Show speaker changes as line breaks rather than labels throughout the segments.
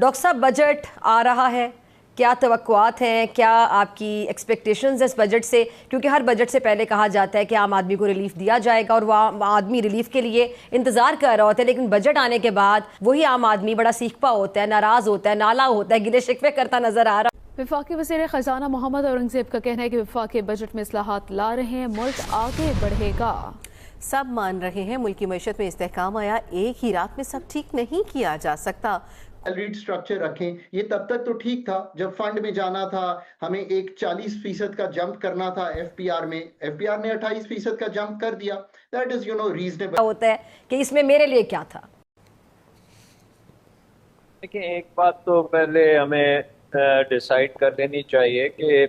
Doctor साहब, budget आ रहा है, क्या तवक्कुआत हैं, क्या आपकी एक्सपेक्टेशंस है इस बजट से? क्योंकि हर बजट से पहले कहा जाता है कि आम आदमी को रिलीफ दिया जाएगा और वह आदमी रिलीफ के लिए इंतज़ार कर रहा होता है, लेकिन बजट आने के बाद वही आम आदमी बड़ा सीखपा होता है, नाराज़ होता है, नाला होता है, गिले शिकवे करता नजर आ रहा है।
वफाकी वज़ीर ख़ज़ाना मोहम्मद औरंगज़ेब का कहना है कि वफाकी बजट में इस्लाहात ला रहे हैं, मुल्क आगे बढ़ेगा।
सब मान रहे हैं मुल्क की मईशत में इस्तेहकाम आया, एक ही रात में सब ठीक नहीं किया जा सकता।
सैलरीड स्ट्रक्चर रखें, ये तब तक तो ठीक था जब फंड में जाना था, हमें एक 40% का जंप करना था एफपीआर में, एफपीआर ने 28% का जंप कर दिया। दैट इज रीजनेबल
होता है कि इसमें मेरे लिए क्या था।
देखिए, एक बात तो पहले हमें डिसाइड कर लेनी चाहिए कि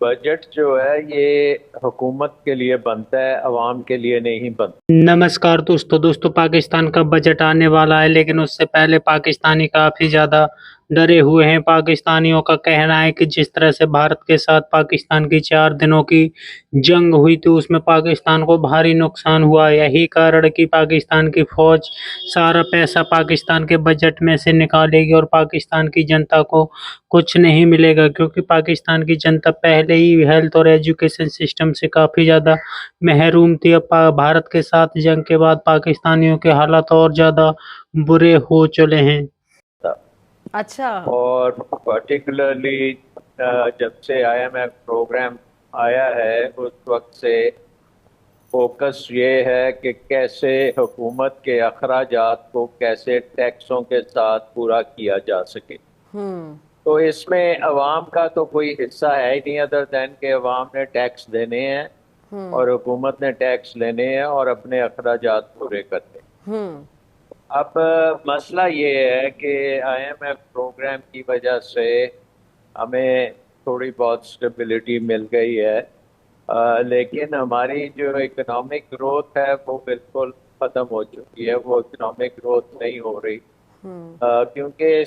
बजट जो है ये हुकूमत के लिए बनता है, अवाम के लिए नहीं बनता।
नमस्कार दोस्तों, पाकिस्तान का बजट आने वाला है, लेकिन उससे पहले पाकिस्तानी काफ़ी ज़्यादा डरे हुए हैं। पाकिस्तानियों का कहना है कि जिस तरह से भारत के साथ पाकिस्तान की 4 दिनों की जंग हुई थी, उसमें पाकिस्तान को भारी नुकसान हुआ। यही कारण कि पाकिस्तान की फ़ौज सारा पैसा पाकिस्तान के बजट में से निकालेगी और पाकिस्तान की जनता को कुछ नहीं मिलेगा, क्योंकि पाकिस्तान की जनता पहले ही हेल्थ और एजुकेशन सिस्टम से काफ़ी ज़्यादा महरूम थी। अब भारत के साथ जंग के बाद पाकिस्तानियों के हालात और ज़्यादा बुरे हो चले हैं।
अच्छा।
और पर्टिकुलरली जब से आईएमएफ प्रोग्राम आया है उस वक्त से फोकस ये है कि कैसे हुकूमत के अखराजात को कैसे टैक्सों के साथ पूरा किया जा सके। तो इसमें अवाम का तो कोई हिस्सा है ही नहीं, अदर दैन के अवाम ने टैक्स देने हैं और हुकूमत ने टैक्स लेने हैं और अपने अखराजात पूरे करने। अब मसला ये है कि आईएमएफ प्रोग्राम की वजह से हमें थोड़ी बहुत स्टेबिलिटी मिल गई है, लेकिन हमारी जो इकोनॉमिक ग्रोथ है वो बिल्कुल ख़त्म हो चुकी है। वो इकोनॉमिक ग्रोथ नहीं हो रही, क्योंकि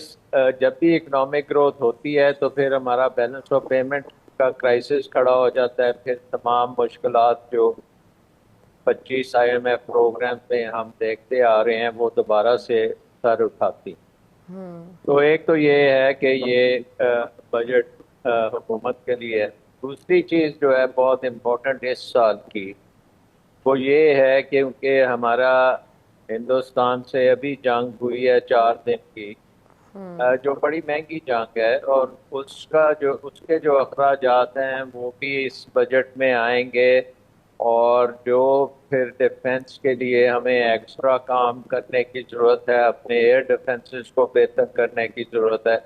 जब भी इकोनॉमिक ग्रोथ होती है तो फिर हमारा बैलेंस ऑफ पेमेंट का क्राइसिस खड़ा हो जाता है। फिर तमाम मुश्किलात जो 25 आईएमएफ प्रोग्राम में हम देखते आ रहे हैं वो दोबारा से सर उठाती। तो एक तो ये है कि ये बजट हुकूमत के लिए है। दूसरी चीज़ जो है बहुत इम्पोर्टेंट इस साल की, वो ये है कि क्योंकि हमारा हिंदुस्तान से अभी जंग हुई है 4 दिन की, जो बड़ी महंगी जंग है, और उसके जो अखराजात हैं वो भी इस बजट में आएंगे, और जो फिर डिफेंस के लिए हमें एक्स्ट्रा काम करने की ज़रूरत है, अपने एयर डिफेंसेस को बेहतर करने की ज़रूरत है,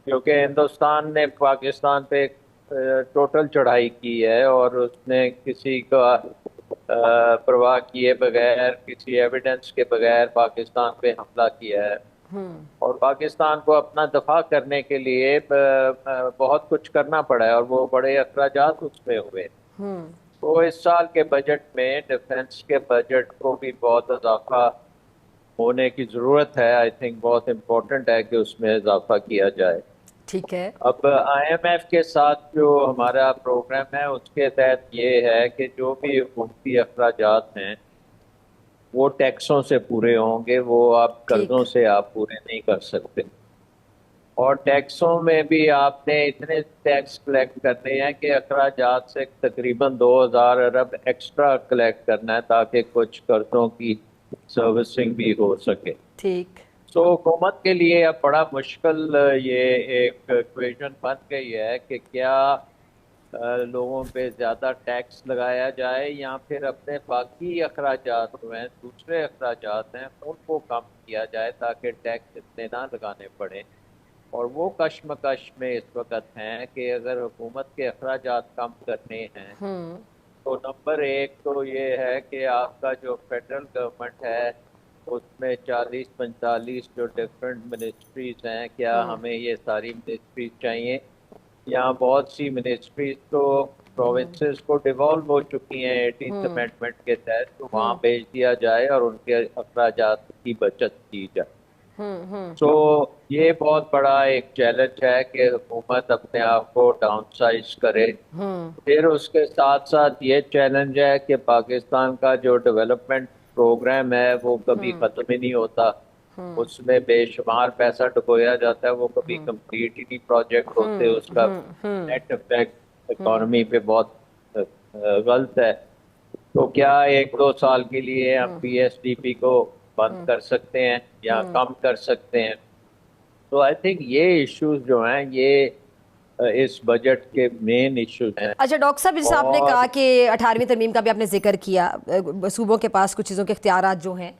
क्योंकि हिंदुस्तान ने पाकिस्तान पे टोटल चढ़ाई की है और उसने किसी का परवाह किए बगैर, किसी एविडेंस के बगैर पाकिस्तान पे हमला किया है। और पाकिस्तान को अपना दफा करने के लिए बहुत कुछ करना पड़ा है और वो बड़े अखराजात उसमें हुए। तो इस साल के बजट में डिफेंस के बजट को भी बहुत इजाफा होने की ज़रूरत है। आई थिंक बहुत इम्पोर्टेंट है कि उसमें इजाफा किया जाए।
ठीक है।
अब आईएमएफ के साथ जो हमारा प्रोग्राम है उसके तहत ये है कि जो भी हुकूमती अखराजात हैं वो टैक्सों से पूरे होंगे, वो आप कर्जों से आप पूरे नहीं कर सकते। और टैक्सों में भी आपने इतने टैक्स कलेक्ट करने हैं कि अखराजात से तकरीबन 2000 अरब एक्स्ट्रा कलेक्ट करना है ताकि कुछ कर्जों की सर्विसिंग भी हो सके।
ठीक।
तो हुकूमत के लिए अब बड़ा मुश्किल ये एक इक्वेशन बन गई है कि क्या लोगों पे ज़्यादा टैक्स लगाया जाए या फिर अपने बाकी अखराजात जो हैं, दूसरे अखराजात हैं, उनको कम किया जाए ताकि टैक्स इतने ना लगाने पड़े। और वो कश्मकश में इस वक्त हैं कि अगर हुकूमत के अखराजात कम करने हैं तो नंबर 1 तो ये है कि आपका जो फेडरल गवर्नमेंट है उसमें 40-45 जो डिफरेंट मिनिस्ट्रीज हैं, क्या हमें ये सारी मिनिस्ट्रीज चाहिए? यहाँ बहुत सी मिनिस्ट्रीज तो प्रोविंसेस को डिवॉल्व हो चुकी हैं 18th अमेंडमेंट के तहत, तो वहाँ भेज दिया जाए और उनके अखराजात की बचत की जाए। तो ये बहुत बड़ा एक चैलेंज है कि हुकूमत अपने आप को डाउन साइज करे। फिर उसके साथ साथ ये चैलेंज है कि पाकिस्तान का जो डेवलपमेंट प्रोग्राम है वो कभी ख़त्म ही नहीं होता। उसमें बेशुमार पैसा डुबोया जाता है, वो कभी कंप्लीट ही नहीं प्रोजेक्ट होते, उसका नेट इफेक्ट इकोनॉमी पे बहुत गलत है। तो क्या 1-2 साल के लिए हम पीएसडीपी को बंद कर सकते हैं या कम कर सकते हैं? तो आई थिंक ये इश्यूज जो हैं ये इस बजट के मेन इश्यूज हैं।
अच्छा डॉक्टर साहब, जैसे आपने
और-
कहा कि 18वीं तरमीम का भी आपने जिक्र किया, सूबों के पास कुछ चीज़ों के इख्तियारात जो हैं,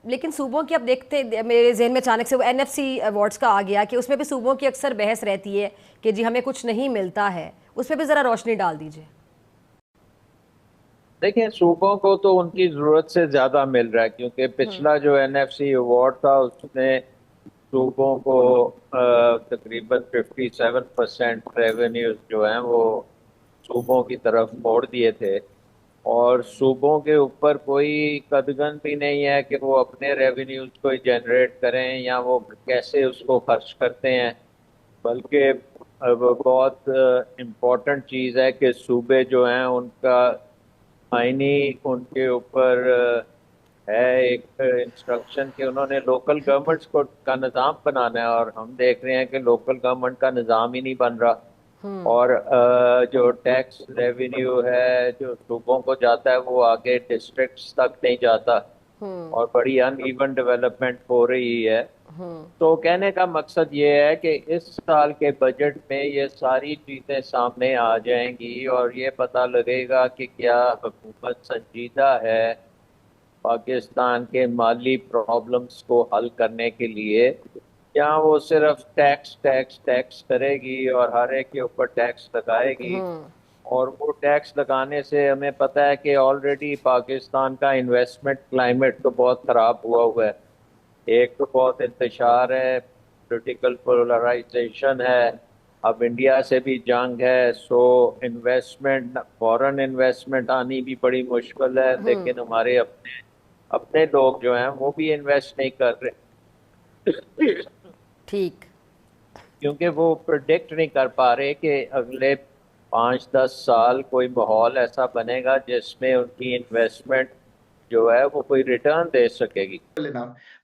लेकिन सूबों की अब देखते, मेरे जहन में अचानक से वो एनएफसी अवार्ड्स का आ गया कि उसमें भी सूबों की अक्सर बहस रहती है कि जी हमें कुछ नहीं मिलता है, उस पर भी ज़रा रोशनी डाल दीजिए।
देखिए, सूबों को तो उनकी जरूरत से ज्यादा मिल रहा है, क्योंकि पिछला जो एनएफसी अवार्ड था उसने सूबों को तकरीबन 57% रेवेन्यूज जो हैं वो सूबों की तरफ मोड़ दिए थे, और सूबों के ऊपर कोई कदगन भी नहीं है कि वो अपने रेवेन्यूज को जनरेट करें या वो कैसे उसको खर्च करते हैं। बल्कि अब बहुत इम्पोर्टेंट चीज़ है कि सूबे जो हैं उनका आईनी उनके ऊपर है एक इंस्ट्रक्शन कि उन्होंने लोकल गवर्नमेंट्स को का निज़ाम बनाना है, और हम देख रहे हैं कि लोकल गवर्नमेंट का निज़ाम ही नहीं बन रहा। और जो टैक्स रेवेन्यू है जो सूबों को जाता है वो आगे डिस्ट्रिक्ट्स तक नहीं जाता, और बड़ी अनइवन डेवलपमेंट हो रही है। तो कहने का मकसद ये है कि इस साल के बजट में ये सारी चीज़ें सामने आ जाएंगी और ये पता लगेगा कि क्या हुकूमत संजीदा है पाकिस्तान के माली प्रॉब्लम्स को हल करने के लिए, या वो सिर्फ टैक्स टैक्स टैक्स करेगी और हर एक के ऊपर टैक्स लगाएगी। और वो टैक्स लगाने से हमें पता है कि ऑलरेडी पाकिस्तान का इन्वेस्टमेंट क्लाइमेट तो बहुत ख़राब हुआ है। एक तो बहुत इंतशार है, पॉलिटिकल पोलराइजेशन है, अब इंडिया से भी जंग है, सो इन्वेस्टमेंट, फॉरेन इन्वेस्टमेंट आनी भी बड़ी मुश्किल है। लेकिन हमारे अपने अपने लोग जो हैं वो भी इन्वेस्ट नहीं कर रहे
ठीक,
क्योंकि वो प्रिडिक्ट नहीं कर पा रहे कि अगले 5-10 साल कोई माहौल ऐसा बनेगा जिसमें उनकी इन्वेस्टमेंट जो है वो कोई रिटर्न दे सकेगी।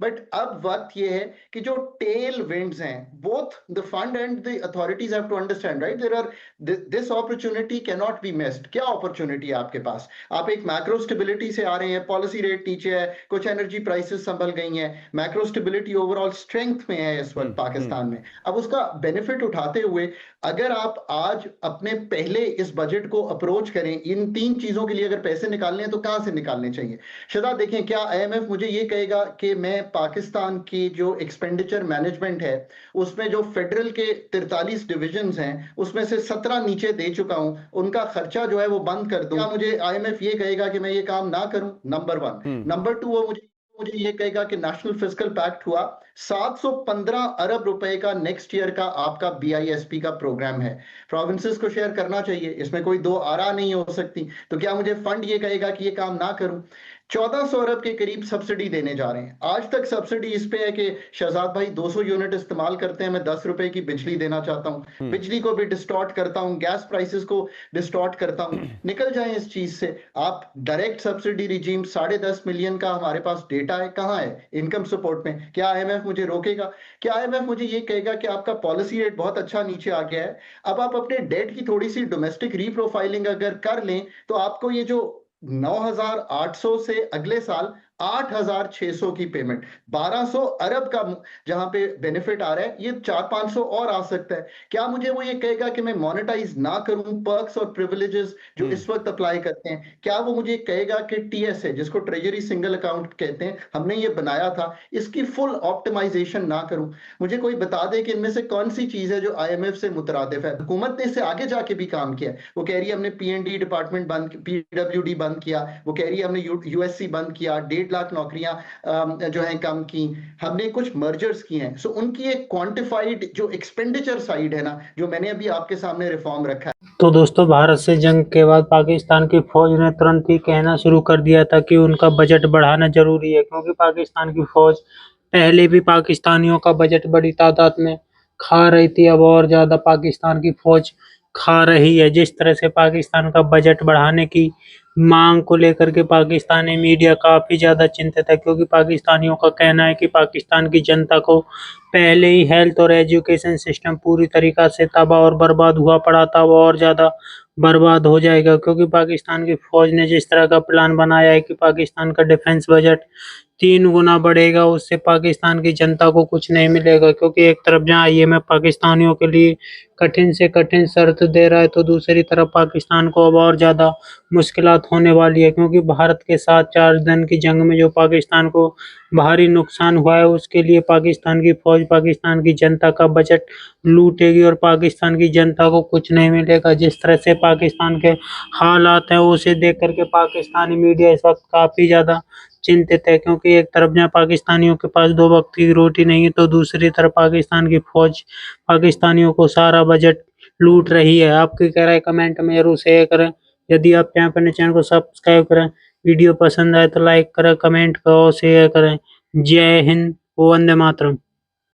बट अब वक्त ये है कि जो टेल विंड्स हैं, both the fund and the authorities have to understand, right, there are, this opportunity can not be missed. क्या अपॉर्चुनिटी है आपके पास? आप एक मैक्रो स्टेबिलिटी से आ रहे हैं, पॉलिसी रेट नीचे है, कुछ एनर्जी प्राइसेस संभल गई हैं, मैक्रो स्टेबिलिटी ओवरऑल स्ट्रेंथ में है इस वक्त पाकिस्तान में। अब उसका बेनिफिट उठाते हुए अगर आप आज अपने पहले इस बजट को अप्रोच करें, इन 3 चीजों के लिए अगर पैसे निकालने हैं तो कहां से निकालने चाहिए? शहजाद देखें, क्या आईएमएफ मुझे ये कहेगा कि मैं पाकिस्तान की जो एक्सपेंडिचर मैनेजमेंट है उसमें जो फेडरल के 43 डिविजन्स हैं उसमें से 17 नीचे दे चुका हूं, उनका खर्चा जो है वो बंद कर दूं? क्या मुझे आईएमएफ ये कहेगा कि मैं ये काम ना करूं? नंबर 1। नंबर 2, वो मुझे ये कहेगा कि नेशनल फिस्कल पैक्ट हुआ, 715 अरब रुपए का नेक्स्ट ईयर का आपका बीआईएसपी का प्रोग्राम है, प्रोविंसेस को शेयर करना चाहिए, इसमें कोई दो आरा नहीं हो सकती। तो क्या मुझे फंड ये कहेगा कि ये काम ना करूं? 1400 अरब के करीब सब्सिडी देने जा रहे हैं। आज तक सब्सिडी इस पे है कि शहजाद भाई 200 यूनिट इस्तेमाल करते हैं, मैं 10 रुपए की बिजली देना चाहता हूं, बिजली को भी डिस्टॉर्ट करता हूं, गैस प्राइसेस को डिस्टॉर्ट करता हूं। निकल जाएं इस चीज से। आप डायरेक्ट सब्सिडी रिजीम 10.5 मिलियन का हमारे पास डेटा है, कहां है इनकम सपोर्ट में? क्या आईएमएफ मुझे रोकेगा? क्या आईएमएफ मुझे ये कहेगा कि आपका पॉलिसी रेट बहुत अच्छा नीचे आ गया है, अब आप अपने डेट की थोड़ी सी डोमेस्टिक रीप्रोफाइलिंग अगर कर लें तो आपको ये जो 9,800 से अगले साल 8,600 की पेमेंट, 1,200 अरब का जहां पे बेनिफिट आ रहा है, ये 400-500 और आ सकता है। क्या मुझे वो ये कहेगा कि मैं मोनेटाइज ना करूं पर्क्स और प्रिविलेजेस जो इस वक्त अप्लाई करते हैं? क्या वो मुझे कहेगा कि टीएसए, जिसको ट्रेजरी सिंगल अकाउंट कहते हैं, हमने ये बनाया था, इसकी फुल ऑप्टिमाइजेशन ना करूं? मुझे कोई बता दे कि इनमें से कौन सी चीज है जो आईएमएफ से मुतरादिफ है। हुकूमत ने इससे आगे जाके भी काम किया है। वो कह रही है हमने पीएनडी डिपार्टमेंट बंद, पीडब्ल्यूडी बंद किया, वो कह रही है हमने यूएससी बंद किया, 1.5 लाख नौकरियां जो हैं कम की, हमने कुछ मर्जर्स किए हैं। सो उनकी एक क्वांटिफाइड जो एक्सपेंडिचर साइड है ना, जो मैंने अभी आपके सामने रिफॉर्म रखा है।
तो दोस्तों, भारत से जंग के बाद पाकिस्तान की फौज ने तुरंत ही कहना शुरू कर दिया था कि उनका बजट बढ़ाना जरूरी है, क्योंकि पाकिस्तान की फौज पहले भी पाकिस्तानियों का बजट बड़ी तादाद में खा रही थी। अब और ज्यादा पाकिस्तान की फौज खा रही है। जिस तरह से पाकिस्तान का बजट बढ़ाने की मांग को लेकर के पाकिस्तानी मीडिया काफ़ी ज़्यादा चिंतित है, क्योंकि पाकिस्तानियों का कहना है कि पाकिस्तान की जनता को पहले ही हेल्थ और एजुकेशन सिस्टम पूरी तरीक़ा से तबाह और बर्बाद हुआ पड़ा था, वो और ज़्यादा बर्बाद हो जाएगा, क्योंकि पाकिस्तान की फ़ौज ने जिस तरह का प्लान बनाया है कि पाकिस्तान का डिफेंस बजट 3 गुना बढ़ेगा, उससे पाकिस्तान की जनता को कुछ नहीं मिलेगा। क्योंकि एक तरफ जहाँ आईएमएफ पाकिस्तानियों के लिए कठिन से कठिन शर्त दे रहा है, तो दूसरी तरफ पाकिस्तान को अब और ज़्यादा मुश्किलात होने वाली है, क्योंकि भारत के साथ 4 दिन की जंग में जो पाकिस्तान को भारी नुकसान हुआ है, उसके लिए पाकिस्तान की फ़ौज पाकिस्तान की जनता का बजट लूटेगी और पाकिस्तान की जनता को कुछ नहीं मिलेगा। जिस तरह से पाकिस्तान के हालात हैं, उसे देख कर के पाकिस्तानी मीडिया इस वक्त काफ़ी ज़्यादा चिंतित है, क्योंकि एक तरफ जहाँ पाकिस्तानियों के पास 2 वक्त की रोटी नहीं है, तो दूसरी तरफ पाकिस्तान की फ़ौज पाकिस्तानियों को सारा बजट लूट रही है। आपकी क्या राय कमेंट में ज़रूर शेयर करें। यदि आप यहाँ पर चैनल को सब्सक्राइब करें, वीडियो पसंद आए तो लाइक करें, कमेंट करें और शेयर करें। जय हिंद, वंदे मातरम।